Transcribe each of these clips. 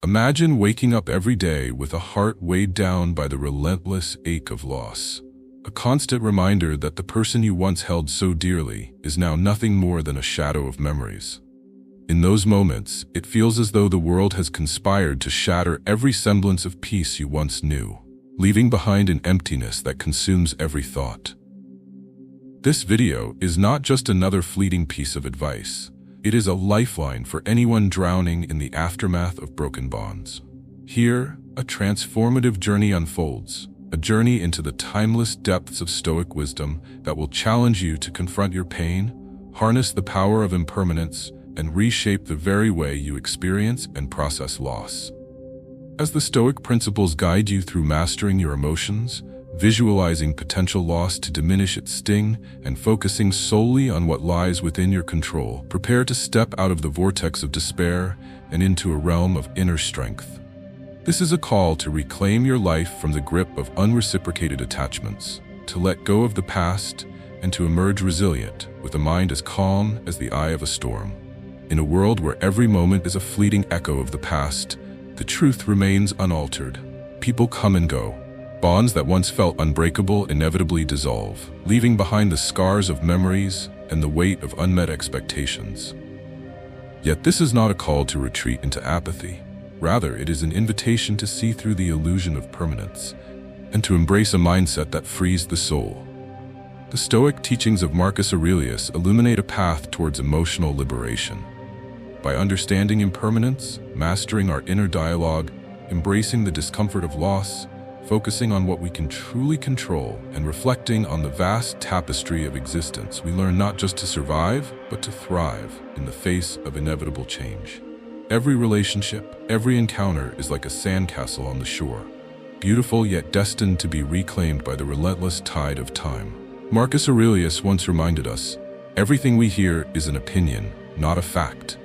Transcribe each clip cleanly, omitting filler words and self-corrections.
Imagine waking up every day with a heart weighed down by the relentless ache of loss. A constant reminder that the person you once held so dearly is now nothing more than a shadow of memories. In those moments, it feels as though the world has conspired to shatter every semblance of peace you once knew, leaving behind an emptiness that consumes every thought. This video is not just another fleeting piece of advice. It is a lifeline for anyone drowning in the aftermath of broken bonds. Here, a transformative journey unfolds, a journey into the timeless depths of Stoic wisdom that will challenge you to confront your pain, harness the power of impermanence, and reshape the very way you experience and process loss. As the Stoic principles guide you through mastering your emotions, visualizing potential loss to diminish its sting, and focusing solely on what lies within your control, prepare to step out of the vortex of despair and into a realm of inner strength. This is a call to reclaim your life from the grip of unreciprocated attachments, to let go of the past, and to emerge resilient, with a mind as calm as the eye of a storm. In a world where every moment is a fleeting echo of the past, the truth remains unaltered. People come and go. Bonds that once felt unbreakable inevitably dissolve, leaving behind the scars of memories and the weight of unmet expectations. Yet this is not a call to retreat into apathy. Rather, it is an invitation to see through the illusion of permanence and to embrace a mindset that frees the soul. The Stoic teachings of Marcus Aurelius illuminate a path towards emotional liberation. By understanding impermanence, mastering our inner dialogue, embracing the discomfort of loss, focusing on what we can truly control, and reflecting on the vast tapestry of existence, we learn not just to survive, but to thrive in the face of inevitable change. Every relationship, every encounter is like a sandcastle on the shore, beautiful yet destined to be reclaimed by the relentless tide of time. Marcus Aurelius once reminded us, "Everything we hear is an opinion, not a fact.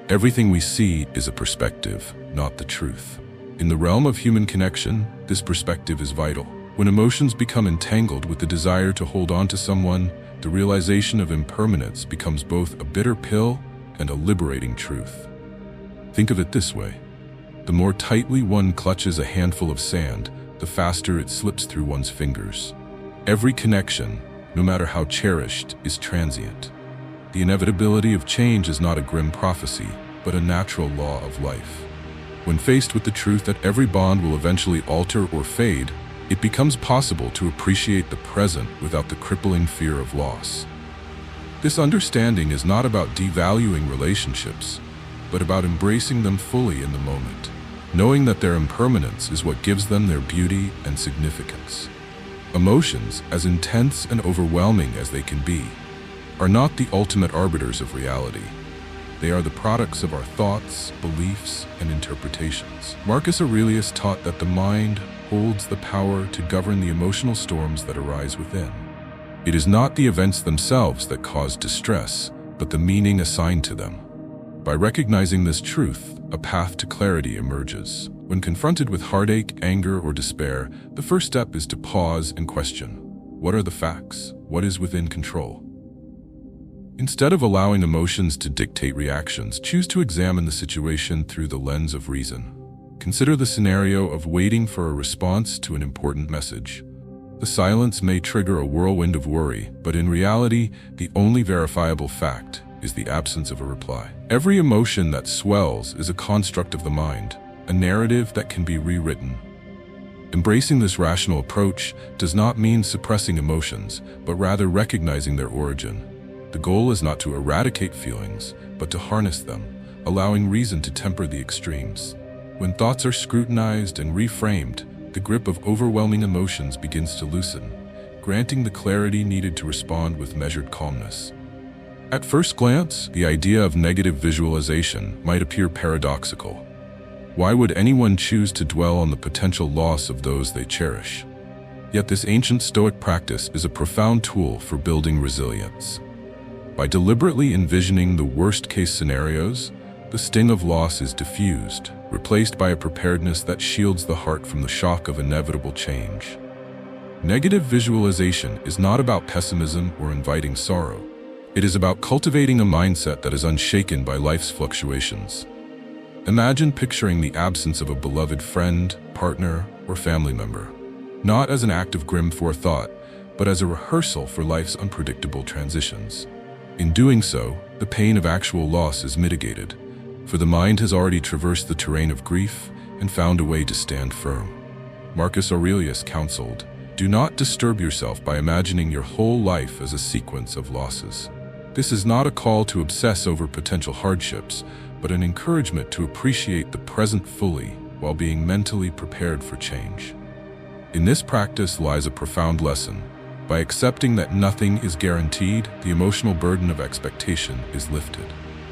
Everything we see is a perspective, not the truth." In the realm of human connection, this perspective is vital. When emotions become entangled with the desire to hold on to someone, the realization of impermanence becomes both a bitter pill and a liberating truth. Think of it this way. The more tightly one clutches a handful of sand, the faster it slips through one's fingers. Every connection, no matter how cherished, is transient. The inevitability of change is not a grim prophecy, but a natural law of life. When faced with the truth that every bond will eventually alter or fade, it becomes possible to appreciate the present without the crippling fear of loss. This understanding is not about devaluing relationships, but about embracing them fully in the moment, knowing that their impermanence is what gives them their beauty and significance. Emotions, as intense and overwhelming as they can be, are not the ultimate arbiters of reality. They are the products of our thoughts, beliefs, and interpretations. Marcus Aurelius taught that the mind holds the power to govern the emotional storms that arise within. It is not the events themselves that cause distress, but the meaning assigned to them. By recognizing this truth, a path to clarity emerges. When confronted with heartache, anger, or despair, the first step is to pause and question. What are the facts? What is within control? Instead of allowing emotions to dictate reactions, choose to examine the situation through the lens of reason. Consider the scenario of waiting for a response to an important message. The silence may trigger a whirlwind of worry, but in reality, the only verifiable fact is the absence of a reply. Every emotion that swells is a construct of the mind, a narrative that can be rewritten. Embracing this rational approach does not mean suppressing emotions, but rather recognizing their origin. The goal is not to eradicate feelings, but to harness them, allowing reason to temper the extremes. When thoughts are scrutinized and reframed, the grip of overwhelming emotions begins to loosen, granting the clarity needed to respond with measured calmness. At first glance, the idea of negative visualization might appear paradoxical. Why would anyone choose to dwell on the potential loss of those they cherish? Yet this ancient Stoic practice is a profound tool for building resilience. By deliberately envisioning the worst-case scenarios, the sting of loss is diffused, replaced by a preparedness that shields the heart from the shock of inevitable change. Negative visualization is not about pessimism or inviting sorrow. It is about cultivating a mindset that is unshaken by life's fluctuations. Imagine picturing the absence of a beloved friend, partner, or family member, not as an act of grim forethought, but as a rehearsal for life's unpredictable transitions. In doing so, the pain of actual loss is mitigated, for the mind has already traversed the terrain of grief and found a way to stand firm. Marcus Aurelius counseled, "Do not disturb yourself by imagining your whole life as a sequence of losses." This is not a call to obsess over potential hardships, but an encouragement to appreciate the present fully while being mentally prepared for change. In this practice lies a profound lesson. By accepting that nothing is guaranteed, the emotional burden of expectation is lifted.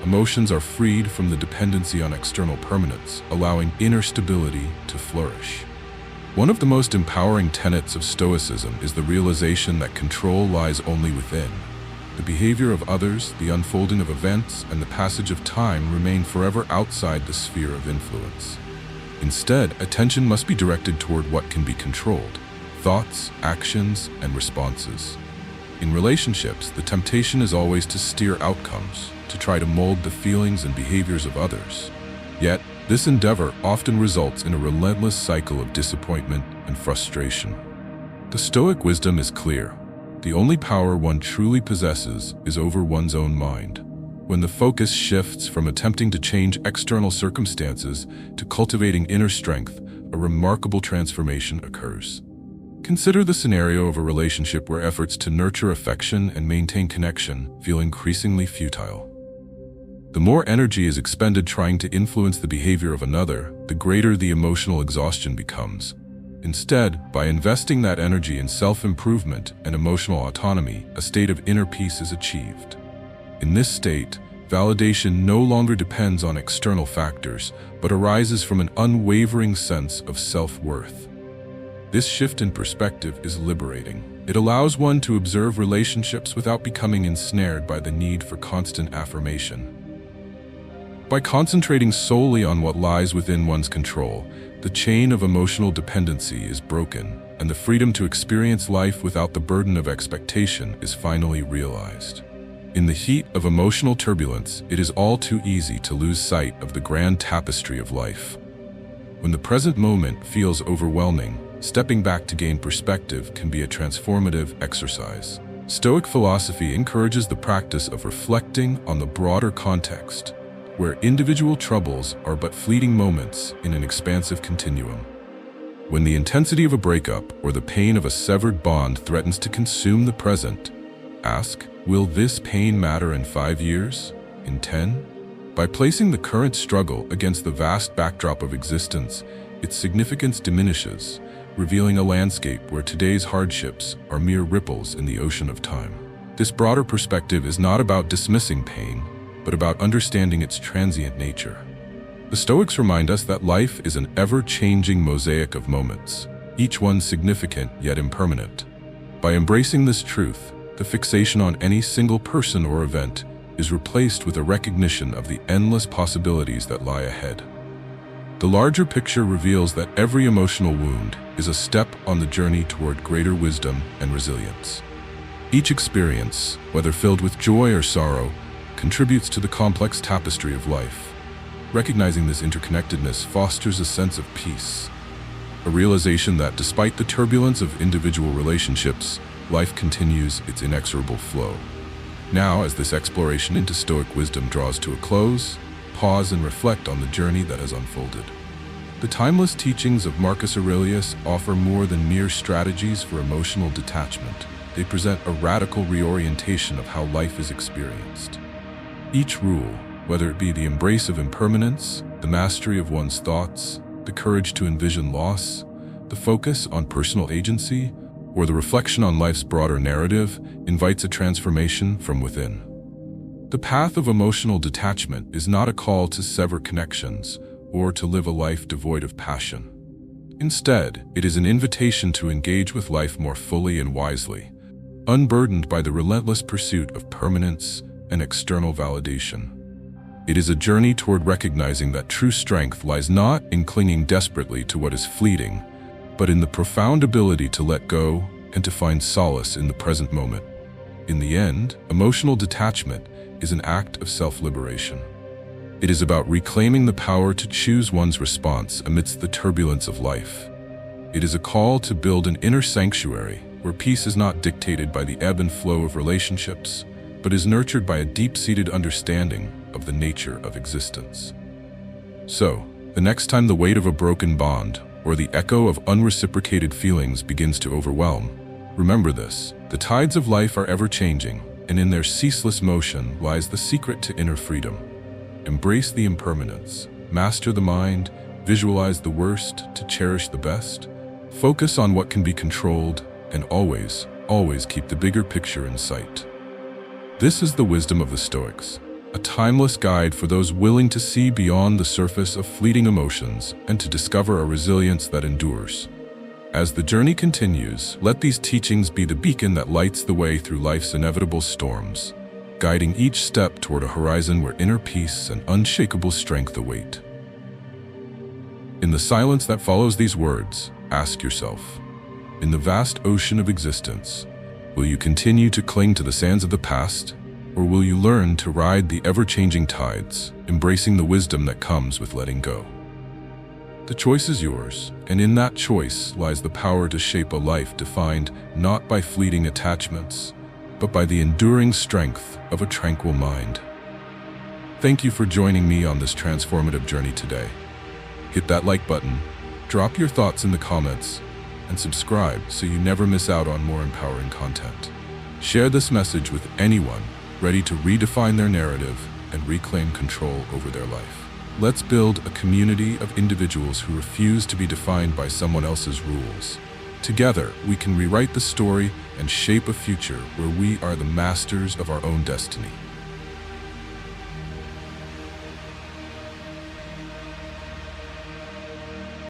Emotions are freed from the dependency on external permanence, allowing inner stability to flourish. One of the most empowering tenets of Stoicism is the realization that control lies only within. The behavior of others, the unfolding of events, and the passage of time remain forever outside the sphere of influence. Instead, attention must be directed toward what can be controlled: thoughts, actions, and responses. In relationships, the temptation is always to steer outcomes, to try to mold the feelings and behaviors of others. Yet, this endeavor often results in a relentless cycle of disappointment and frustration. The Stoic wisdom is clear. The only power one truly possesses is over one's own mind. When the focus shifts from attempting to change external circumstances to cultivating inner strength, a remarkable transformation occurs. Consider the scenario of a relationship where efforts to nurture affection and maintain connection feel increasingly futile. The more energy is expended trying to influence the behavior of another, the greater the emotional exhaustion becomes. Instead, by investing that energy in self-improvement and emotional autonomy, a state of inner peace is achieved. In this state, validation no longer depends on external factors, but arises from an unwavering sense of self-worth. This shift in perspective is liberating. It allows one to observe relationships without becoming ensnared by the need for constant affirmation. By concentrating solely on what lies within one's control, the chain of emotional dependency is broken, and the freedom to experience life without the burden of expectation is finally realized. In the heat of emotional turbulence, it is all too easy to lose sight of the grand tapestry of life. When the present moment feels overwhelming, stepping back to gain perspective can be a transformative exercise. Stoic philosophy encourages the practice of reflecting on the broader context, where individual troubles are but fleeting moments in an expansive continuum. When the intensity of a breakup or the pain of a severed bond threatens to consume the present, ask, will this pain matter in 5 years? In 10? By placing the current struggle against the vast backdrop of existence, its significance diminishes, revealing a landscape where today's hardships are mere ripples in the ocean of time. This broader perspective is not about dismissing pain, but about understanding its transient nature. The Stoics remind us that life is an ever-changing mosaic of moments, each one significant yet impermanent. By embracing this truth, the fixation on any single person or event is replaced with a recognition of the endless possibilities that lie ahead. The larger picture reveals that every emotional wound is a step on the journey toward greater wisdom and resilience. Each experience, whether filled with joy or sorrow, contributes to the complex tapestry of life. Recognizing this interconnectedness fosters a sense of peace, a realization that despite the turbulence of individual relationships, life continues its inexorable flow. Now, as this exploration into Stoic wisdom draws to a close, pause and reflect on the journey that has unfolded. The timeless teachings of Marcus Aurelius offer more than mere strategies for emotional detachment. They present a radical reorientation of how life is experienced. Each rule, whether it be the embrace of impermanence, the mastery of one's thoughts, the courage to envision loss, the focus on personal agency, or the reflection on life's broader narrative, invites a transformation from within. The path of emotional detachment is not a call to sever connections or to live a life devoid of passion. Instead, it is an invitation to engage with life more fully and wisely, unburdened by the relentless pursuit of permanence and external validation. It is a journey toward recognizing that true strength lies not in clinging desperately to what is fleeting, but in the profound ability to let go and to find solace in the present moment. In the end, emotional detachment is an act of self-liberation. It is about reclaiming the power to choose one's response amidst the turbulence of life. It is a call to build an inner sanctuary where peace is not dictated by the ebb and flow of relationships, but is nurtured by a deep-seated understanding of the nature of existence. So, the next time the weight of a broken bond or the echo of unreciprocated feelings begins to overwhelm, remember this: the tides of life are ever-changing, and in their ceaseless motion lies the secret to inner freedom. Embrace the impermanence, master the mind, visualize the worst to cherish the best, focus on what can be controlled, and always, always keep the bigger picture in sight. This is the wisdom of the Stoics, a timeless guide for those willing to see beyond the surface of fleeting emotions and to discover a resilience that endures. As the journey continues, let these teachings be the beacon that lights the way through life's inevitable storms, guiding each step toward a horizon where inner peace and unshakable strength await. In the silence that follows these words, ask yourself, in the vast ocean of existence, will you continue to cling to the sands of the past, or will you learn to ride the ever-changing tides, embracing the wisdom that comes with letting go? The choice is yours, and in that choice lies the power to shape a life defined not by fleeting attachments, but by the enduring strength of a tranquil mind. Thank you for joining me on this transformative journey today. Hit that like button, drop your thoughts in the comments, and subscribe so you never miss out on more empowering content. Share this message with anyone ready to redefine their narrative and reclaim control over their life. Let's build a community of individuals who refuse to be defined by someone else's rules. Together, we can rewrite the story and shape a future where we are the masters of our own destiny.